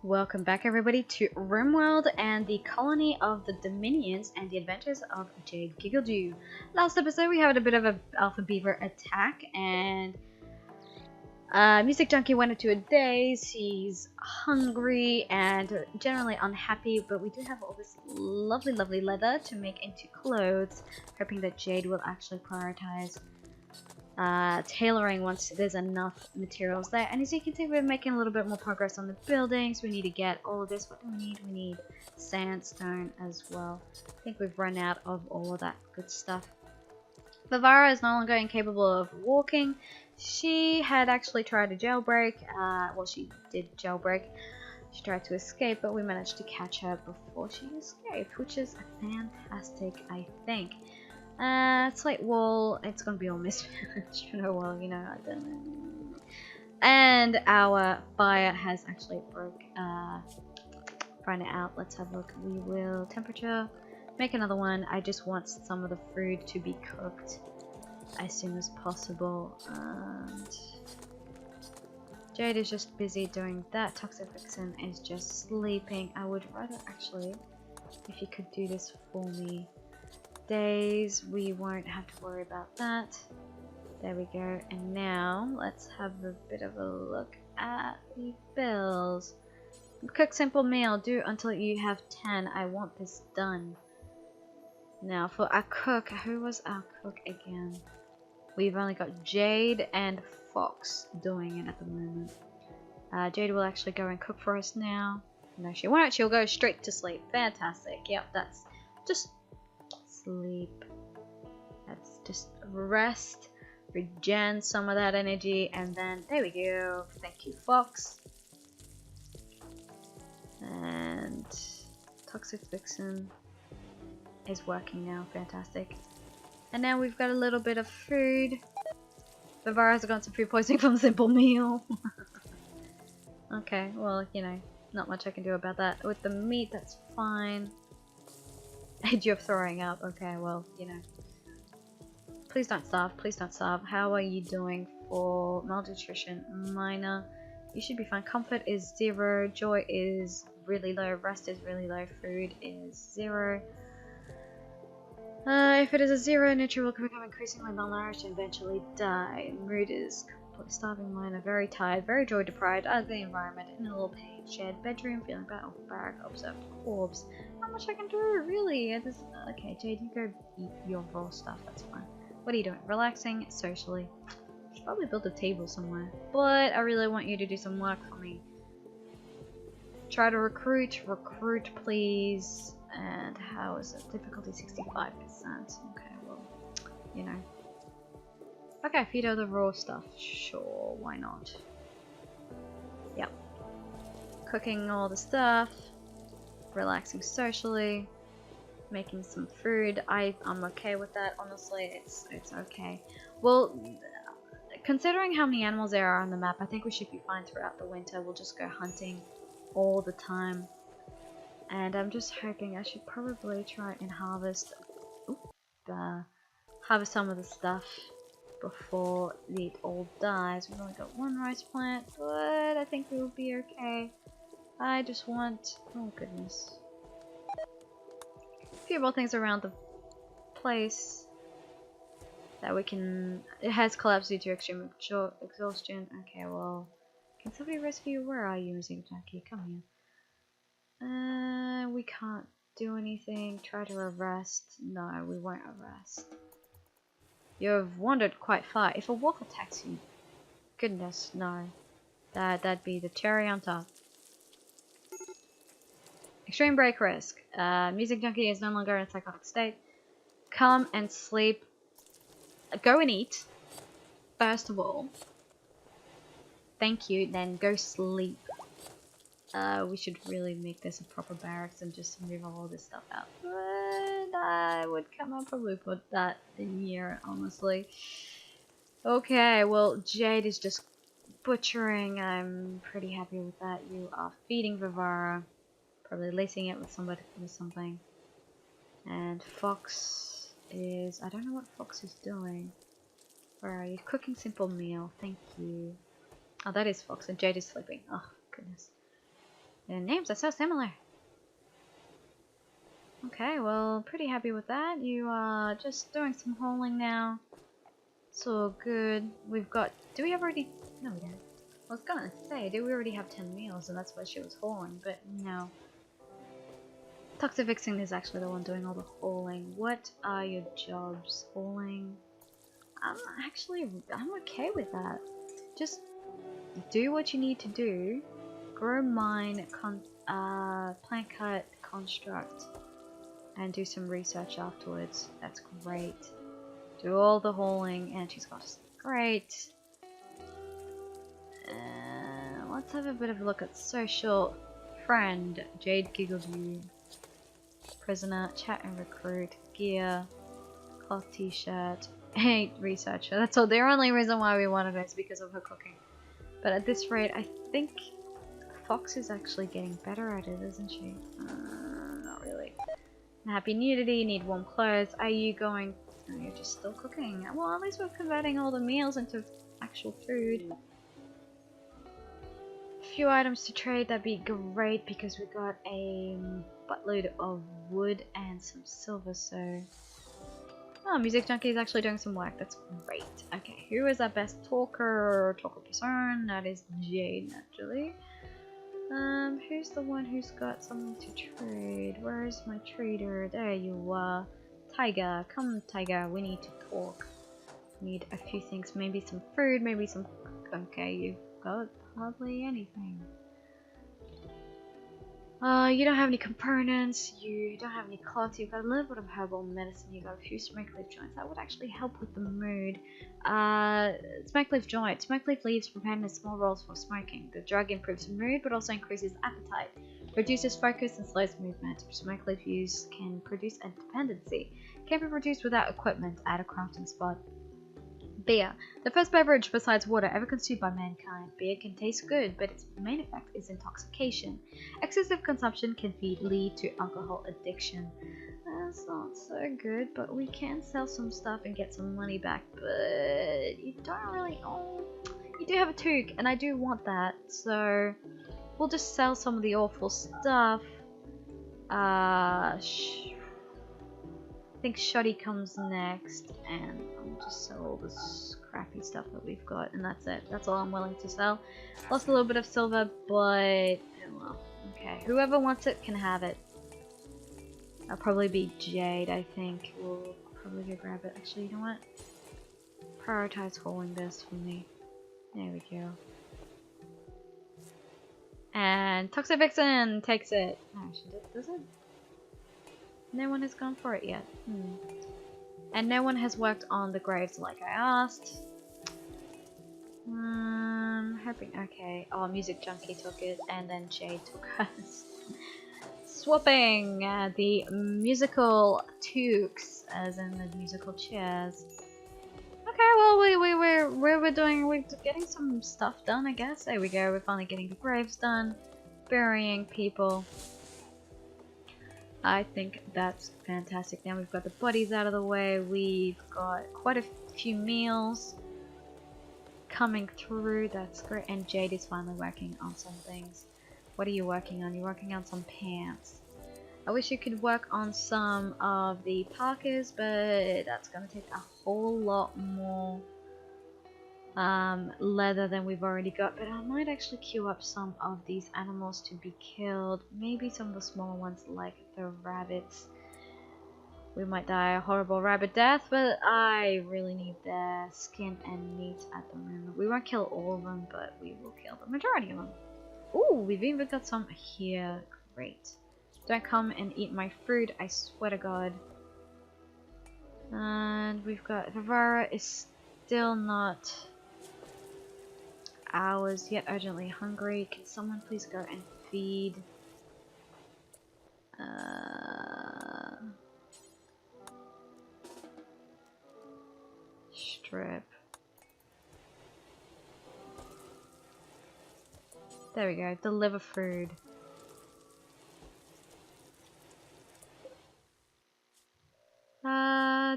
Welcome back everybody to RimWorld and the colony of the Dominions and the adventures of Jade Giggledew. Last episode we had a bit of a alpha beaver attack and Music Junkie went into a daze. He's hungry and generally unhappy, but we do have all this lovely leather to make into clothes, hoping that Jade will actually prioritize tailoring once there's enough materials there. And as you can see, we're making a little bit more progress on the buildings. We need to get all of this. What do we need? We need sandstone as well. I think we've run out of all of that good stuff. Vivara is no longer incapable of walking. She had actually tried to jailbreak. Well, she did jailbreak. She tried to escape, but we managed to catch her before she escaped, which is fantastic, I think. Slate wall, it's gonna be all mismatched. Oh well, you know, I don't know. And our fire has actually find it out. Let's have a look. We will temperature, make another one. I just want some of the food to be cooked as soon as possible. And Jade is just busy doing that. Toxic Vixen is just sleeping. I would rather actually, if you could do this for me. Days, we won't have to worry about that. There we go. And now let's have a bit of a look at the bills. Cook simple meal, do until you have 10. I want this done. Now for our cook, who was our cook again? We've only got Jade and Fox doing it at the moment. Jade will actually go and cook for us now. No, she won't. She'll go straight to sleep. Fantastic. Yep, that's just sleep. Let's just rest, regen some of that energy, and then there we go. Thank you, Fox. And Toxic Vixen is working now. Fantastic. And now we've got a little bit of food. Vivara's got some food poisoning from simple meal. Okay, well, you know, not much I can do about that. With the meat, that's fine. And you're throwing up. Okay, well, you know. Please don't starve. Please don't starve. How are you doing for malnutrition? Minor. You should be fine. Comfort is 0. Joy is really low. Rest is really low. Food is 0. If it is a 0, nature will become increasingly malnourished and eventually die. Mood is starving. Minor. Very tired. Very joy deprived. Ugly environment. In a little page. Shared bedroom. Feeling bad. Barrack. Observed corpse. Not much I can do, really. Okay, Jade, you go eat your raw stuff, that's fine. What are you doing? Relaxing, socially. Should probably build a table somewhere. But I really want you to do some work for me. Try to recruit, please. And how is it? Difficulty 65%. Okay, well, you know. Okay, feed her the raw stuff. Sure, why not? Yep. Cooking all the stuff. Relaxing socially, making some food. I'm okay with that. Honestly, it's okay. Well, considering how many animals there are on the map, I think we should be fine throughout the winter. We'll just go hunting all the time, and I'm just hoping I should probably try and harvest some of the stuff before it all dies. We've only got 1 rice plant, but I think we will be okay. I just want, oh goodness, a few more things around the place that we can. It has collapsed due to extreme exhaustion. Okay, well, can somebody rescue you? Where are you, Music Junkie? Come here. We can't do anything. Try to arrest. No, we won't arrest. You've wandered quite far. If a wolf attacks you, goodness, no, that'd be the cherry on top. Extreme break risk. Music Junkie is no longer in a psychotic state. Come and sleep. Go and eat. First of all. Thank you. Then go sleep. We should really make this a proper barracks and just move all this stuff out. But I would come up probably put that in here, honestly. Okay, well, Jade is just butchering. I'm pretty happy with that. You are feeding Vivara. Probably lacing it with something. And Fox is, I don't know what Fox is doing. Where are you? Cooking simple meal. Thank you. Oh, that is Fox, and Jade is sleeping. Oh goodness. Their names are so similar. Okay, well, pretty happy with that. You are just doing some hauling now. It's all good. We've got... Do we have already... No, we don't. I was gonna say, do we already have 10 meals and that's why she was hauling, but no. Toxifixing is actually the one doing all the hauling. What are your jobs? Hauling? I'm okay with that. Just do what you need to do. Grow, mine, plant cut, construct, and do some research afterwards. That's great. Do all the hauling, and she's got us. Great. Let's have a bit of a look at social. Friend, Jade Giggledew. Prisoner, chat and recruit, gear, cloth t-shirt, hey, researcher. That's all. The only reason why we wanted her is because of her cooking. But at this rate, I think Fox is actually getting better at it, isn't she? Not really. Happy nudity, need warm clothes. Are you going... Oh, you're just still cooking. Well, at least we're converting all the meals into actual food. A few items to trade, that'd be great because we got a buttload of wood and some silver, so... Oh, Music Junkie is actually doing some work. That's great. Okay, who is our best talker person? That is Jade, naturally. Who's the one who's got something to trade? Where is my trader? There you are. Tiger, come Tiger, we need to talk. Need a few things, maybe some food, maybe some... Okay, you've got hardly anything. You don't have any components, you don't have any cloth, you've got a little bit of herbal medicine, you've got a few smoke leaf joints. That would actually help with the mood. Smoke leaf joint. Smoke leaf leaves prepared in small rolls for smoking. The drug improves mood but also increases appetite, reduces focus and slows movement. Smoke leaf use can produce a dependency. Can be produced without equipment at a crafting spot. Beer. The first beverage besides water ever consumed by mankind. Beer can taste good, but its main effect is intoxication. Excessive consumption can lead to alcohol addiction. That's not so good, but we can sell some stuff and get some money back, but you don't really... Oh, you do have a toque, and I do want that, so we'll just sell some of the awful stuff. I think Shoddy comes next, and I'll just sell all this crappy stuff that we've got, and that's it. That's all I'm willing to sell. Lost a little bit of silver, but oh well. Okay, whoever wants it can have it. I'll probably be Jade, I think. We'll probably go grab it. Actually, you know what? Prioritize hauling this for me. There we go. And Toxic Vixen takes it. Oh, she does it? No one has gone for it yet. And no one has worked on the graves like I asked. Hoping... Okay. Oh, Music Junkie took it, and then Jade took us. Swapping the musical toques, as in the musical chairs. Okay, well, we're getting some stuff done, I guess. There we go. We're finally getting the graves done, burying people. I think that's fantastic. Now we've got the bodies out of the way. We've got quite a few meals coming through. That's great. And Jade is finally working on some things. What are you working on? You're working on some pants. I wish you could work on some of the parkas, but that's going to take a whole lot more leather than we've already got. But I might actually queue up some of these animals to be killed. Maybe some of the smaller ones like the rabbits. We might die a horrible rabbit death, but I really need their skin and meat at the moment. We won't kill all of them, but we will kill the majority of them. Ooh, we've even got some here. Great. Don't come and eat my fruit, I swear to God. And we've got... Vivara is still not ours yet, urgently hungry. Can someone please go and feed... Strip. There we go, deliver food.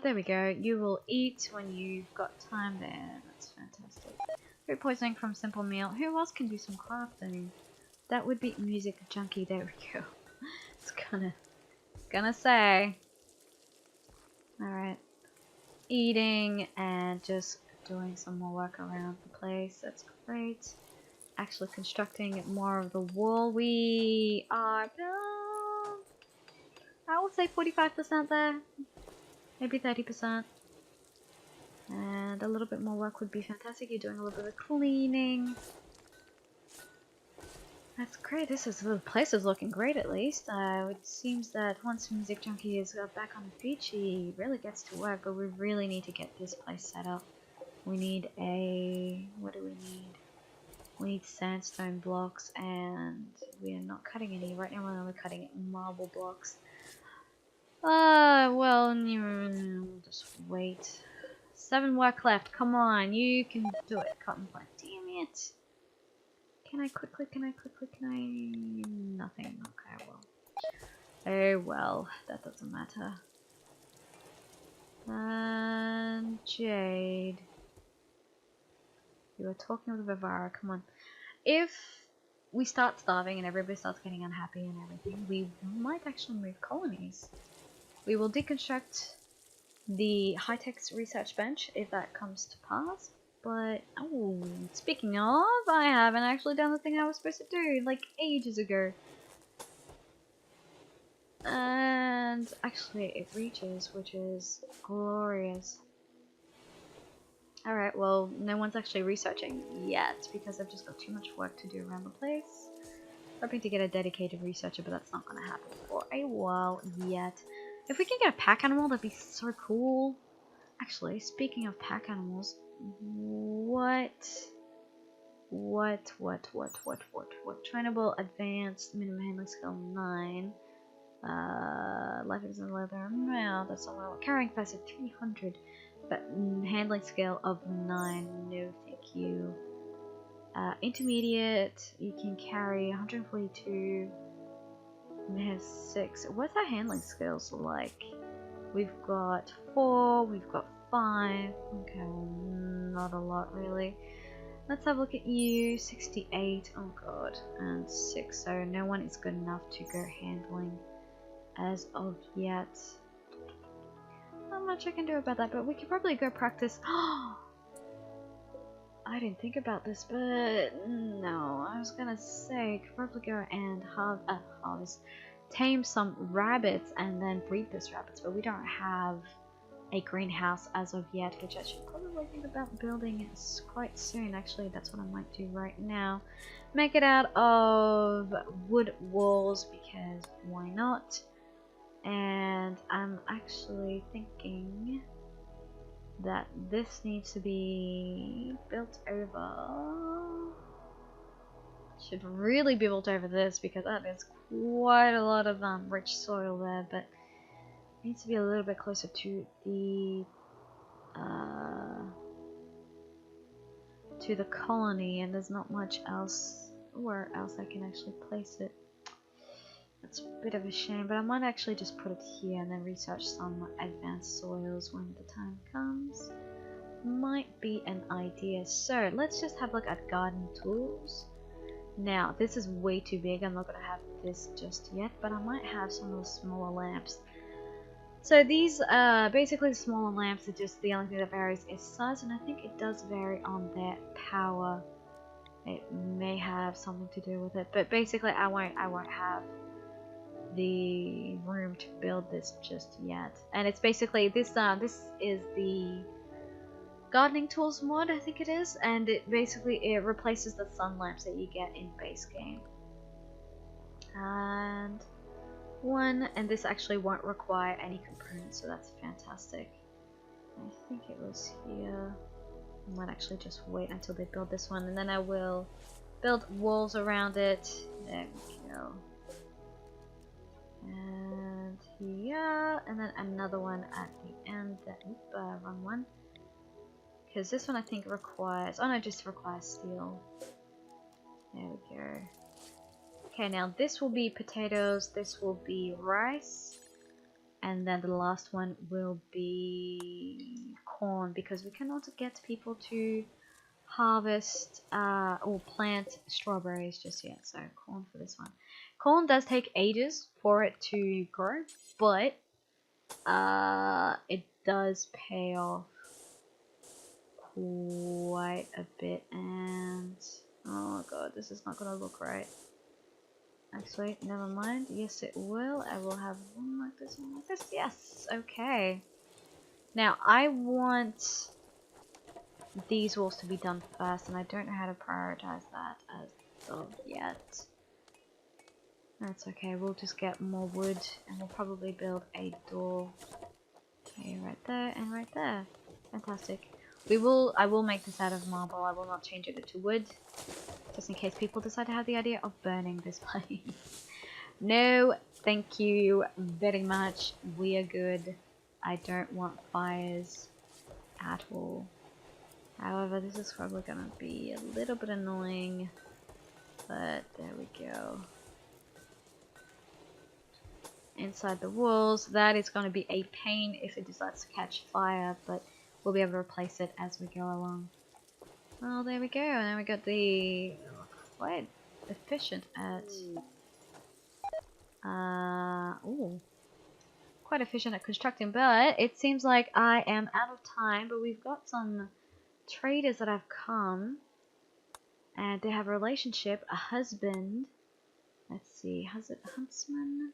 There we go. You will eat when you've got time there. That's fantastic. Food poisoning from simple meal. Who else can do some crafting? That would be music junkie. There we go. It's gonna say. Alright. Eating and just doing some more work around the place. That's great. Actually constructing more of the wall. We are, I would say 45% there. Maybe 30%. And a little bit more work would be fantastic. You're doing a little bit of cleaning. That's great. The place is looking great at least. It seems that once Music Junkie is back on the feet, she really gets to work, but we really need to get this place set up. We need what do we need? We need sandstone blocks, and we are not cutting any. Right now we're only cutting marble blocks. Well, just wait. 7 work left. Come on, you can do it, cotton plant. Damn it. Can I? Nothing. Okay, well. Oh well, that doesn't matter. And Jade. You were talking with Vivara, come on. If we start starving and everybody starts getting unhappy and everything, we might actually move colonies. We will deconstruct the high-tech research bench if that comes to pass. But, oh, speaking of, I haven't actually done the thing I was supposed to do, like, ages ago. And, actually, it reaches, which is glorious. Alright, well, no one's actually researching yet, because I've just got too much work to do around the place. Hoping to get a dedicated researcher, but that's not going to happen for a while yet. If we can get a pack animal, that'd be so cool. Actually, speaking of pack animals, what? Trainable, advanced, minimum handling skill 9. Life is in leather. No, that's not well. Carrying capacity 300, but handling skill of 9. No, thank you. Intermediate, you can carry 142. And it has 6. What's our handling skills like? We've got 4, we've got 5. Okay, well, not a lot really. Let's have a look at you. 68. Oh god. And 6. So no one is good enough to go handling as of yet. Not much I can do about that, but we could probably go practice. I didn't think about this, but no. I was gonna say, could probably go and harvest, tame some rabbits and then breed those rabbits, but we don't have a greenhouse as of yet, which I should probably think about building quite soon. Actually, that's what I might do right now. Make it out of wood walls, because why not? And I'm actually thinking that this needs to be built over. Should really be built over this, because that is quite a lot of rich soil there, but it needs to be a little bit closer to the colony, and there's not much else where else I can actually place it. That's a bit of a shame, but I might actually just put it here and then research some advanced soils when the time comes. Might be an idea. So let's just have a look at garden tools. Now this is way too big. I'm not going to have this just yet, but I might have some of the smaller lamps. So these basically the smaller lamps are just the only thing that varies is size, and I think it does vary on their power. It may have something to do with it, but basically I won't have the room to build this just yet. And it's basically this is the gardening tools mod, I think it is, and it replaces the sun lamps that you get in base game. And this actually won't require any components, so that's fantastic. I think it was here. I might actually just wait until they build this one, and then I will build walls around it. There we go. And here, and then another one at the end. Wrong one. Because this one I think requires, oh no, just requires steel. There we go. Okay, now this will be potatoes, this will be rice, and then the last one will be corn, because we cannot get people to harvest or plant strawberries just yet. So corn for this one. Corn does take ages for it to grow, but it does pay off quite a bit. And oh god, this is not gonna look right. Actually, never mind. Yes, it will. I will have one like this, one like this. Yes, okay. Now, I want these walls to be done first, and I don't know how to prioritize that as of yet. That's okay. We'll just get more wood, and we'll probably build a door. Okay, right there and right there. Fantastic. I will make this out of marble. I will not change it to wood, just in case people decide to have the idea of burning this place. No, thank you very much. We are good. I don't want fires at all. However, this is probably gonna be a little bit annoying, but there we go. Inside the walls, that is gonna be a pain if it decides to catch fire, but we'll be able to replace it as we go along. Well, there we go. Now we got the quite efficient at ooh, quite efficient at constructing, but it seems like I am out of time. But we've got some traders that have come, and they have a relationship, a husband. Let's see, has it huntsman?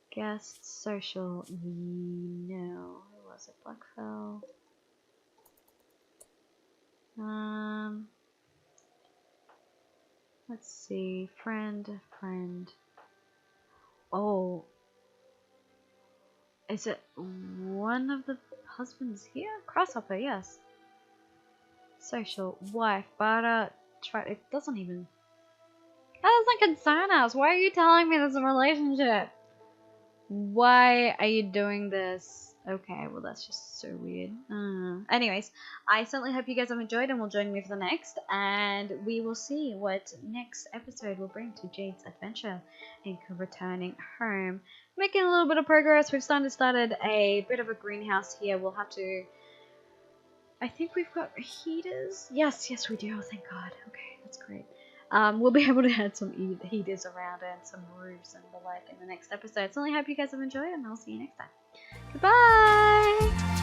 Guest, social, no. Who was it? Blackfell. Let's see, friend. Oh, is it one of the husbands here? Grasshopper, yes. Social, wife, but it doesn't even. That doesn't concern us. Why are you telling me there's a relationship? Why are you doing this? Okay, well that's just so weird. Anyways, I certainly hope you guys have enjoyed and will join me for the next. And we will see what next episode will bring to Jade's adventure in returning home. Making a little bit of progress. We've started a bit of a greenhouse here. We'll have to... I think we've got heaters. Yes, we do. Oh, thank God. Okay, that's great. We'll be able to add some heaters around and some roofs and the like in the next episode. So I hope you guys have enjoyed, and I'll see you next time. Goodbye!